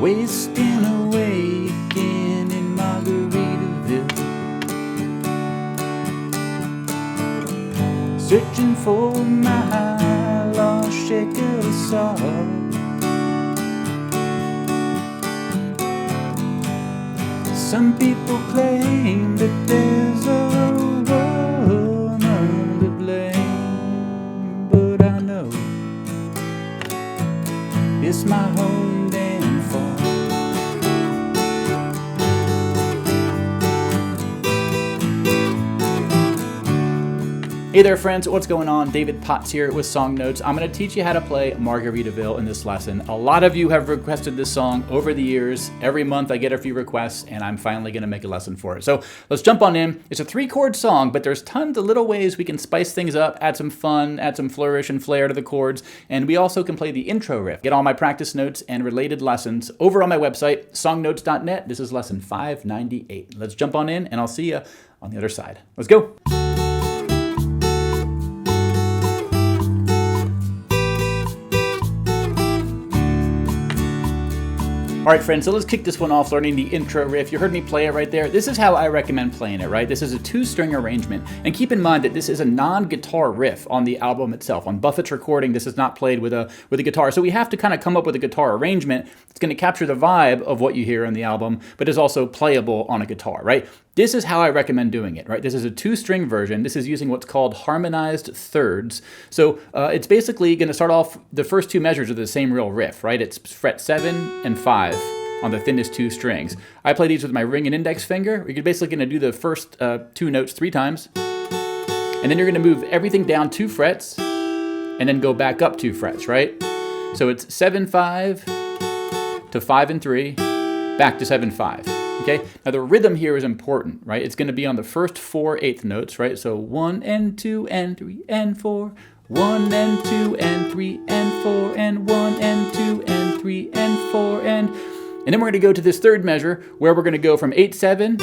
wasting away again in Margaritaville, searching for my lost shaker of salt. Some people claim that there's a woman to blame, but I know it's my own damn fault. Hey there friends, what's going on? David Potts here with Song Notes. I'm going to teach you how to play Margaritaville in this lesson. A lot of you have requested this song over the years. Every month I get a few requests and I'm finally going to make a lesson for it. So let's jump on in. It's a 3-chord song, but there's tons of little ways we can spice things up, add some fun, add some flourish and flair to the chords, and we also can play the intro riff. Get all my practice notes and related lessons over on my website, songnotes.net. This is lesson 598. Let's jump on in and I'll see you on the other side. Let's go. All right, friends, so let's kick this one off learning the intro riff. You heard me play it right there. This is how I recommend playing it, right? This is a 2-string arrangement. And keep in mind that this is a non-guitar riff on the album itself. On Buffett's recording, this is not played with a guitar. So we have to kind of come up with a guitar arrangement that's going to capture the vibe of what you hear on the album, but is also playable on a guitar, right? This is how I recommend doing it, right? This is a 2-string version. This is using what's called harmonized thirds. So it's basically going to start off, the first 2 measures are the same real riff, right? It's fret 7 and 5 on the thinnest 2 strings. I play these with my ring and index finger. You're basically going to do the first 2 notes 3 times. And then you're going to move everything down 2 frets and then go back up 2 frets, right? So it's 7, 5 to 5 and 3, back to 7, 5. Okay, now the rhythm here is important, right? It's going to be on the first 4 eighth notes, right? So 1 and 2 and 3 and 4, 1 and 2 and 3 and 4, and 1 and 2 and 3 and 4, and then we're going to go to this third measure where we're going to go from 8-7,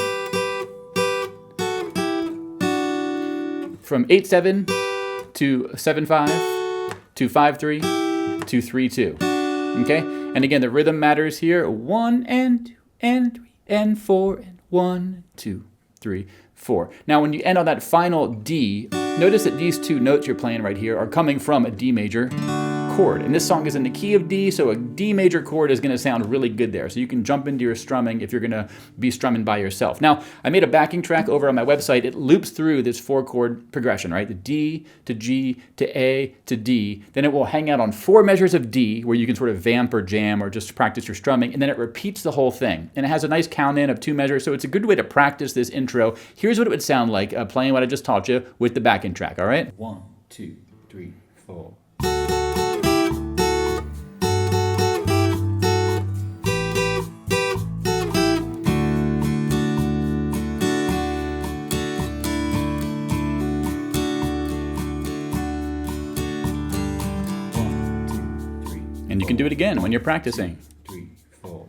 to 7-5, to 5-3, to 3-2. Okay, and again the rhythm matters here. 1 and 2 and 3 and 4, and 1, 2, 3, 4. Now when you end on that final D, notice that these 2 notes you're playing right here are coming from a D major chord. And this song is in the key of D, so a D major chord is going to sound really good there. So you can jump into your strumming if you're going to be strumming by yourself. Now, I made a backing track over on my website. It loops through this 4-chord progression, right? The D to G to A to D. Then it will hang out on 4 measures of D where you can sort of vamp or jam or just practice your strumming. And then it repeats the whole thing. And it has a nice count in of 2 measures. So it's a good way to practice this intro. Here's what it would sound like playing what I just taught you with the backing track, all right? 1, 2, 3, 4. And you can do it again when you're practicing. 3, 4.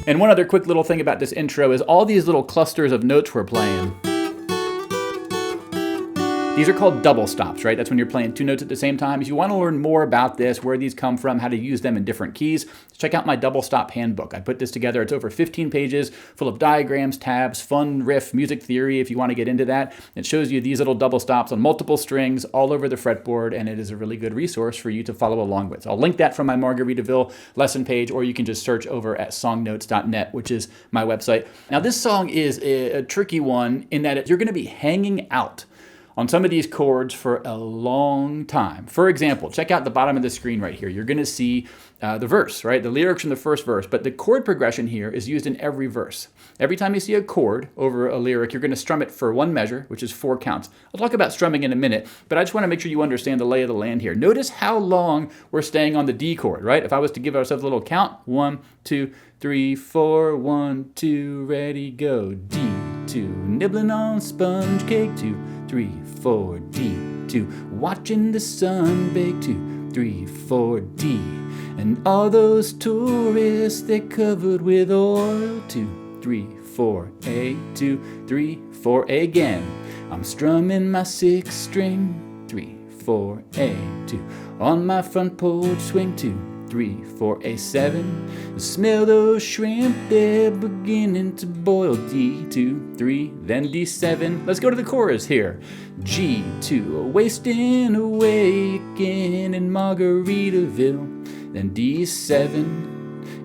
And one other quick little thing about this intro is all these little clusters of notes we're playing. These are called double stops, right? That's when you're playing 2 notes at the same time. If you want to learn more about this, where these come from, how to use them in different keys, check out my double stop handbook. I put this together. It's over 15 pages full of diagrams, tabs, fun riff, music theory if you want to get into that. It shows you these little double stops on multiple strings all over the fretboard, and it is a really good resource for you to follow along with. I'll link that from my Margaritaville lesson page, or you can just search over at songnotes.net, which is my website. Now this song is a tricky one in that you're going to be hanging out on some of these chords for a long time. For example, check out the bottom of the screen right here. You're going to see the verse, right? The lyrics from the first verse, but the chord progression here is used in every verse. Every time you see a chord over a lyric, you're going to strum it for 1 measure, which is 4 counts. I'll talk about strumming in a minute, but I just want to make sure you understand the lay of the land here. Notice how long we're staying on the D chord, right? If I was to give ourselves a little count, 1, 2, 3, 4, 1, 2, ready, go, D, 2, nibbling on sponge cake, 2, 3, 4, D, 2, watching the sun bake, 2, 3, 4, D, and all those tourists, they're covered with oil, 2, 3, 4, A, 2, 3, 4, A again. I'm strumming my 6th string, 3, 4, A, 2. On my front porch swing, 2, 3, 4, A7. Smell those shrimp, they're beginning to boil. D, 2, 3, then D7. Let's go to the chorus here. G2, wasting away again in Margaritaville. Then D7.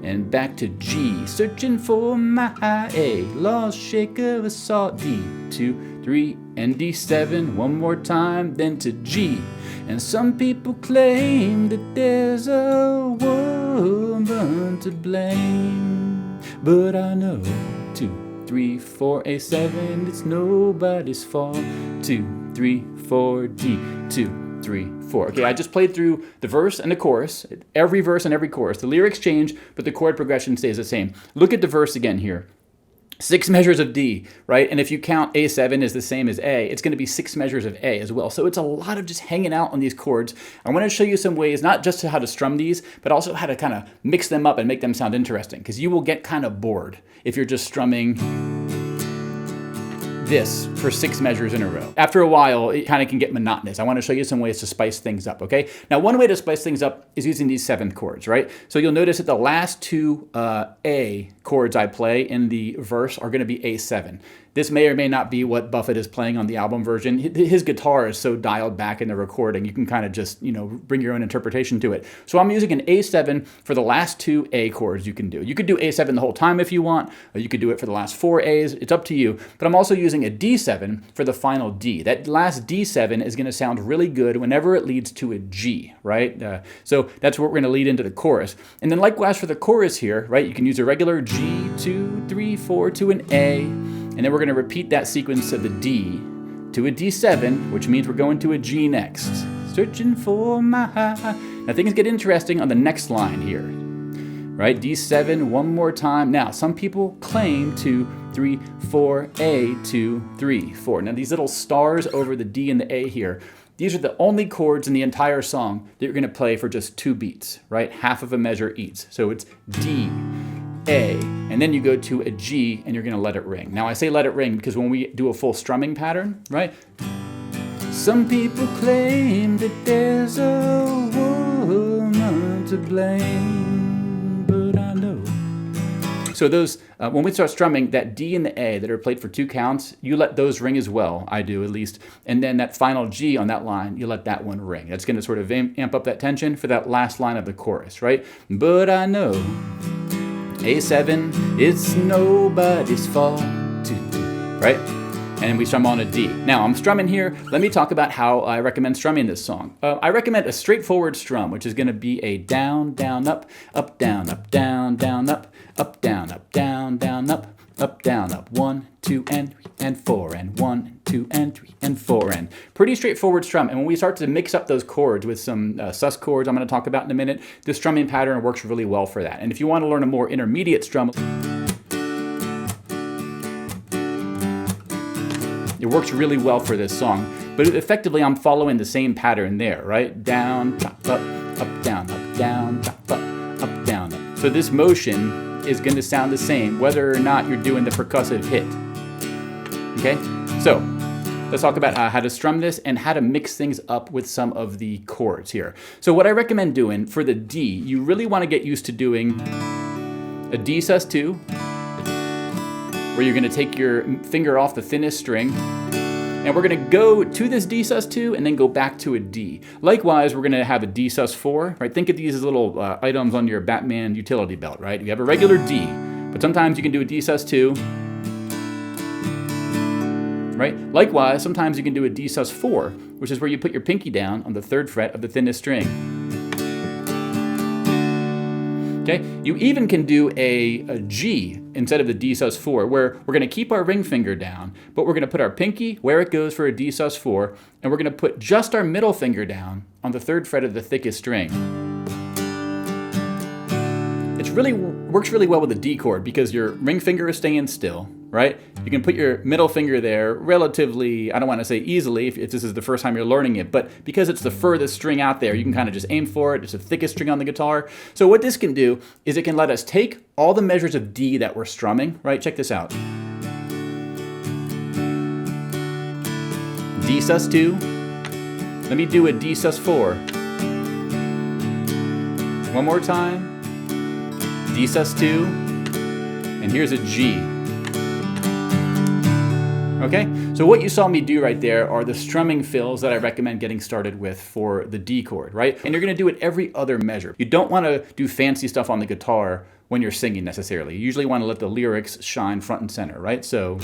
And back to G, searching for my A, lost shake of a salt. D, 2, 3, and D7, one more time, then to G. And some people claim that there's a woman to blame, but I know 2, 3, 4, A7, it's nobody's fault. 2, 3, 4, D, 2, 3, 4. Okay, I just played through the verse and the chorus, every verse and every chorus. The lyrics change, but the chord progression stays the same. Look at the verse again here. 6 measures of D, right? And if you count A7 is the same as A, it's going to be 6 measures of A as well. So it's a lot of just hanging out on these chords. I want to show you some ways, not just how to strum these, but also how to kind of mix them up and make them sound interesting, because you will get kind of bored if you're just strumming this for 6 measures in a row. After a while, it kind of can get monotonous. I want to show you some ways to spice things up, okay? Now, one way to spice things up is using these 7th chords, right? So you'll notice that the last 2 A chords I play in the verse are going to be A7. This may or may not be what Buffett is playing on the album version. His guitar is so dialed back in the recording, you can kind of just, bring your own interpretation to it. So I'm using an A7 for the last 2 A chords you can do. You could do A7 the whole time if you want, or you could do it for the last 4 A's. It's up to you. But I'm also using a D7 for the final D. That last D7 is going to sound really good whenever it leads to a G, right? So that's what we're going to lead into the chorus. And then likewise for the chorus here, right, you can use a regular G, 2, 3, 4 to an A. And then we're going to repeat that sequence of the D to a D7, which means we're going to a G next. Searching for my high. Now things get interesting on the next line here, right? D7 one more time. Now some people claim 2, 3, 4, A, 2, 3, 4. Now these little stars over the D and the A here, these are the only chords in the entire song that you're going to play for just 2 beats, right? Half of a measure each. So it's D, A, and then you go to a G and you're going to let it ring. Now I say let it ring because when we do a full strumming pattern, right? Some people claim that there's a woman to blame, but I know. So those, when we start strumming, that D and the A that are played for 2 counts, you let those ring as well. I do at least. And then that final G on that line, you let that one ring. That's going to sort of amp up that tension for that last line of the chorus, right? But I know A7, it's nobody's fault, right? And we strum on a D. Now I'm strumming here. Let me talk about how I recommend strumming this song. I recommend a straightforward strum, which is going to be a down, down, up, down, down, down, up, down, down, down, up, down, up. 1, 2, and 3, and 4, and 1, 2, and 3, and 4, and pretty straightforward strum. And when we start to mix up those chords with some sus chords I'm going to talk about in a minute, this strumming pattern works really well for that. And if you want to learn a more intermediate strum, it works really well for this song. But effectively, I'm following the same pattern there, right? Down, chop, up, down, chop, up, down, up. So this motion is going to sound the same whether or not you're doing the percussive hit. Okay? So let's talk about how to strum this and how to mix things up with some of the chords here. So what I recommend doing for the D, you really want to get used to doing a D sus2, where you're going to take your finger off the thinnest string, and we're going to go to this D sus2 and then go back to a D. Likewise, we're going to have a D sus4, right? Think of these as little items on your Batman utility belt, right? You have a regular D, but sometimes you can do a D sus2, right? Likewise, sometimes you can do a D sus4, which is where you put your pinky down on the 3rd fret of the thinnest string. Okay? You even can do a G instead of the D sus4, where we're going to keep our ring finger down, but we're going to put our pinky where it goes for a D sus4, and we're going to put just our middle finger down on the 3rd fret of the thickest string. It really works really well with the D chord because your ring finger is staying still, right? You can put your middle finger there relatively, I don't want to say easily if this is the first time you're learning it, but because it's the furthest string out there, you can kind of just aim for it. It's the thickest string on the guitar. So what this can do is it can let us take all the measures of D that we're strumming, right? Check this out. D sus2. Let me do a D sus4. One more time. D sus2. And here's a G. Okay, so what you saw me do right there are the strumming fills that I recommend getting started with for the D chord, right? And you're gonna do it every other measure. You don't wanna do fancy stuff on the guitar when you're singing necessarily. You usually wanna let the lyrics shine front and center, right? So,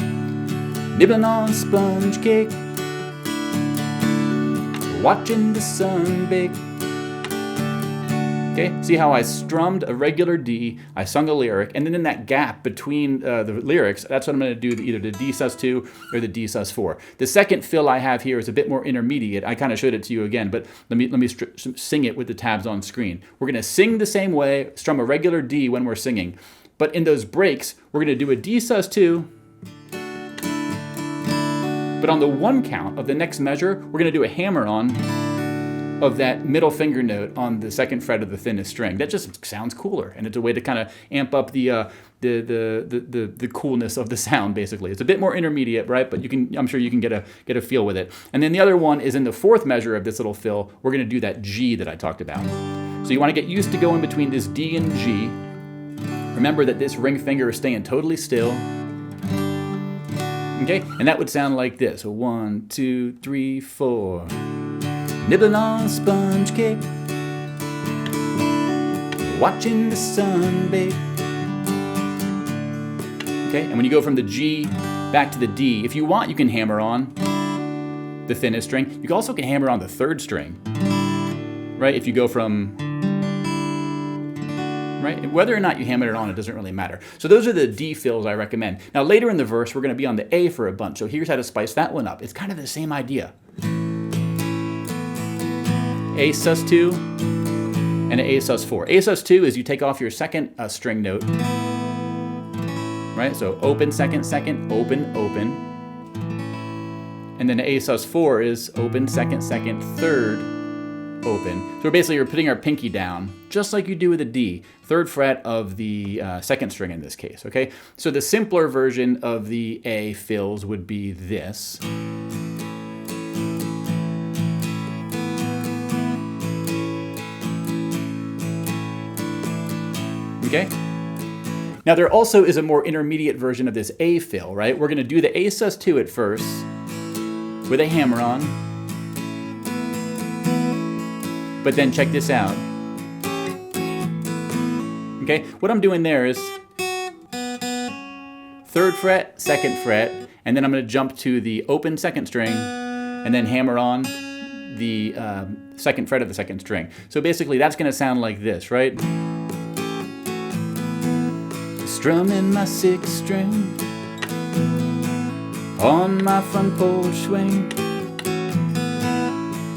nibbling on sponge cake, watching the sun bake. Okay, see how I strummed a regular D, I sung a lyric, and then in that gap between the lyrics, that's what I'm gonna do, either the D sus2 or the D sus4. The second fill I have here is a bit more intermediate. I kind of showed it to you again, but let me sing it with the tabs on screen. We're gonna sing the same way, strum a regular D when we're singing, but in those breaks, we're gonna do a D sus2, but on the one count of the next measure, we're gonna do a hammer-on of that middle finger note on the second fret of the thinnest string. That just sounds cooler, and it's a way to kind of amp up the coolness of the sound. Basically, it's a bit more intermediate, right? But I'm sure you can get a feel with it. And then the other one is in the fourth measure of this little fill. We're going to do that G that I talked about. So you want to get used to going between this D and G. Remember that this ring finger is staying totally still. Okay, and that would sound like this: 1, 2, 3, 4. Nibbling on sponge cake, watching the sun bake. Okay, and when you go from the G back to the D, if you want, you can hammer on the thinnest string. You also can hammer on the third string, right? If you go from, right? Whether or not you hammer it on, it doesn't really matter. So those are the D fills I recommend. Now later in the verse, we're gonna be on the A for a bunch. So here's how to spice that one up. It's kind of the same idea. A sus2 and an A sus4. A sus2 is you take off your second string note, right? So open, second, second, open, open. And then A sus4 is open, second, second, third, open. So we're putting our pinky down, just like you do with a D, third fret of the second string in this case, okay? So the simpler version of the A fills would be this. Okay? Now there also is a more intermediate version of this A fill, right? We're gonna do the A sus2 at first with a hammer on. But then check this out. Okay, what I'm doing there is third fret, second fret, and then I'm gonna jump to the open second string and then hammer on the second fret of the second string. So basically that's gonna sound like this, right? Strumming my sixth string on my front porch swing.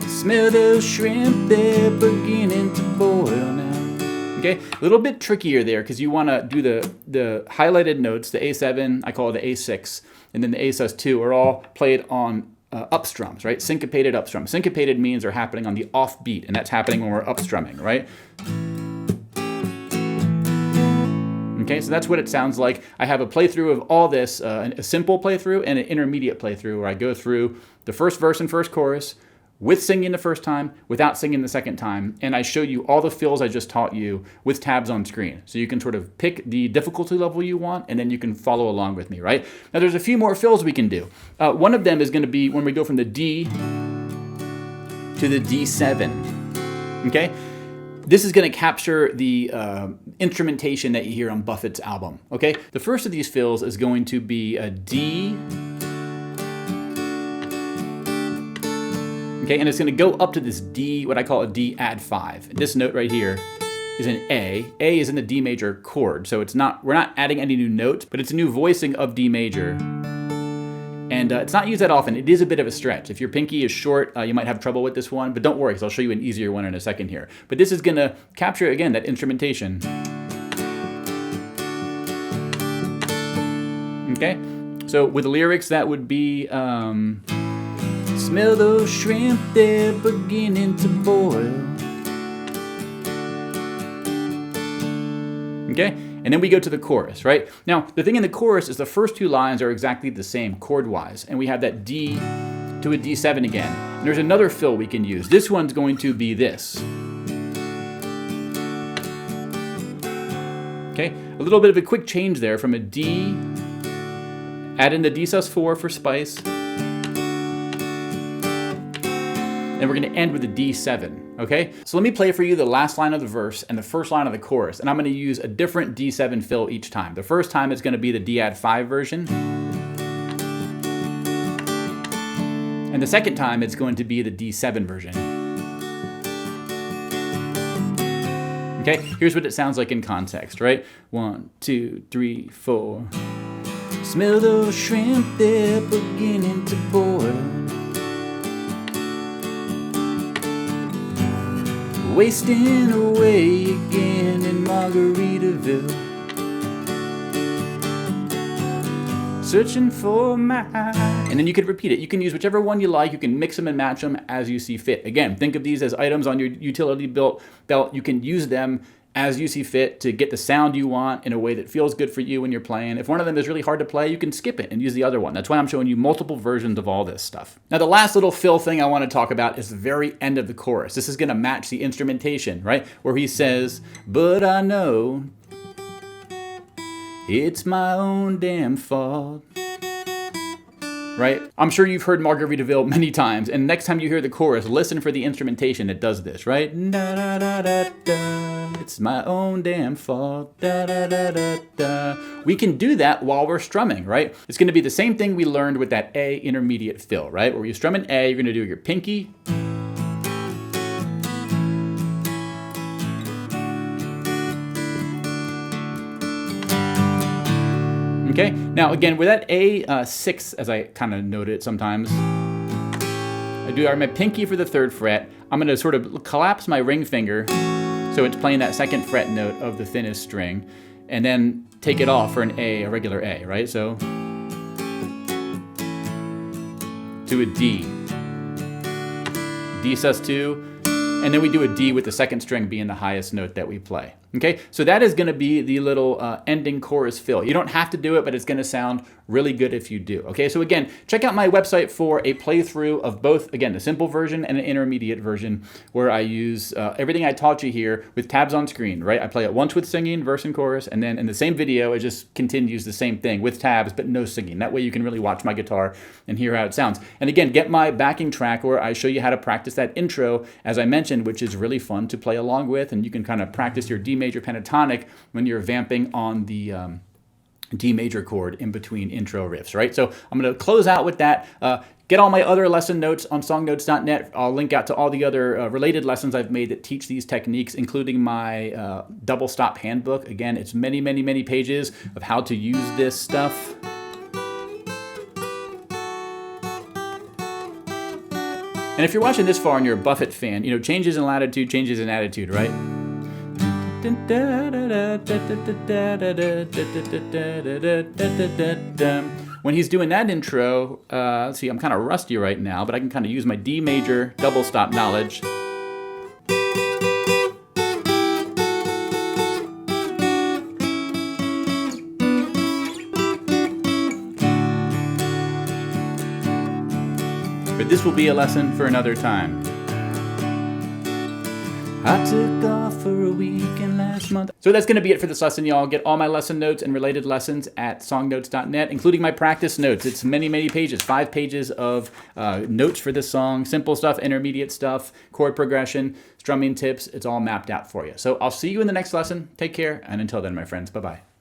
Smell those shrimp, they're beginning to boil now. Okay, a little bit trickier there because you want to do the highlighted notes, the A7, I call it the A6, and then the A sus2 are all played on up strums, right? Syncopated up strums. Syncopated means they're happening on the off beat, and that's happening when we're up strumming, right? Okay, so that's what it sounds like. I have a playthrough of all this, a simple playthrough and an intermediate playthrough where I go through the first verse and first chorus with singing the first time, without singing the second time, and I show you all the fills I just taught you with tabs on screen. So you can sort of pick the difficulty level you want, and then you can follow along with me, right? Now there's a few more fills we can do. One of them is gonna be when we go from the D to the D7, okay? This is going to capture the instrumentation that you hear on Buffett's album, okay? The first of these fills is going to be a D, okay? And it's going to go up to this D, what I call a D add 5. This note right here is an A. A is in the D major chord, so we're not adding any new notes, but it's a new voicing of D major. And it's not used that often. It is a bit of a stretch. If your pinky is short, you might have trouble with this one, but don't worry, because I'll show you an easier one in a second here. But this is gonna capture, again, that instrumentation. Okay, so with the lyrics, that would be, smell those shrimp, they're beginning to boil. Okay? And then we go to the chorus, right? Now, the thing in the chorus is the first two lines are exactly the same chord-wise. And we have that D to a D7 again. And there's another fill we can use. This one's going to be this. Okay, a little bit of a quick change there from a D, add in the D sus4 for spice, and we're going to end with a D7, okay? So let me play for you the last line of the verse and the first line of the chorus, and I'm going to use a different D7 fill each time. The first time it's going to be the D add 5 version, and the second time it's going to be the D7 version. Okay, here's what it sounds like in context, right? 1, 2, 3, 4. Smell those shrimp, they're beginning to boil. Wasting away again in Margaritaville. Searching for my... And then you could repeat it. You can use whichever one you like. You can mix them and match them as you see fit. Again, think of these as items on your utility belt. You can use them as you see fit to get the sound you want in a way that feels good for you when you're playing. If one of them is really hard to play, you can skip it and use the other one. That's why I'm showing you multiple versions of all this stuff. Now, the last little fill thing I want to talk about is the very end of the chorus. This is going to match the instrumentation, right? Where he says, but I know it's my own damn fault. Right? I'm sure you've heard Margaritaville many times, and next time you hear the chorus, listen for the instrumentation that does this, right? Da, da, da, da, da. It's my own damn fault. Da, da, da, da, da. We can do that while we're strumming, right? It's going to be the same thing we learned with that A intermediate fill, right? Where you strum an A, you're going to do your pinky, okay, now again, with that A6, as I kind of note it sometimes, I do my pinky for the 3rd fret. I'm going to sort of collapse my ring finger so it's playing that 2nd fret note of the thinnest string, and then take it off for an A, a regular A, right? So, to a D, D sus2, and then we do a D with the 2nd string being the highest note that we play. Okay, so that is going to be the little ending chorus fill. You don't have to do it, but it's going to sound really good if you do. Okay, so again, check out my website for a playthrough of both, again, the simple version and an intermediate version, where I use everything I taught you here with tabs on screen, right? I play it once with singing, verse and chorus, and then in the same video, it just continues the same thing with tabs, but no singing. That way you can really watch my guitar and hear how it sounds. And again, get my backing track where I show you how to practice that intro, as I mentioned, which is really fun to play along with, and you can kind of practice your D major pentatonic when you're vamping on the D major chord in between intro riffs, right? So I'm going to close out with that. Get all my other lesson notes on songnotes.net. I'll link out to all the other related lessons I've made that teach these techniques, including my double stop handbook. Again, it's many, many, many pages of how to use this stuff. And if you're watching this far and you're a Buffett fan, you know, changes in latitude, changes in attitude, right? When he's doing that intro, let's see, I'm kind of rusty right now, but I can kind of use my D major double stop knowledge. But this will be a lesson for another time. I took off for a weekend last month. So that's going to be it for this lesson, y'all. Get all my lesson notes and related lessons at songnotes.net, including my practice notes. It's many, many pages, 5 pages of notes for this song, simple stuff, intermediate stuff, chord progression, strumming tips. It's all mapped out for you. So I'll see you in the next lesson. Take care, and until then, my friends, bye-bye.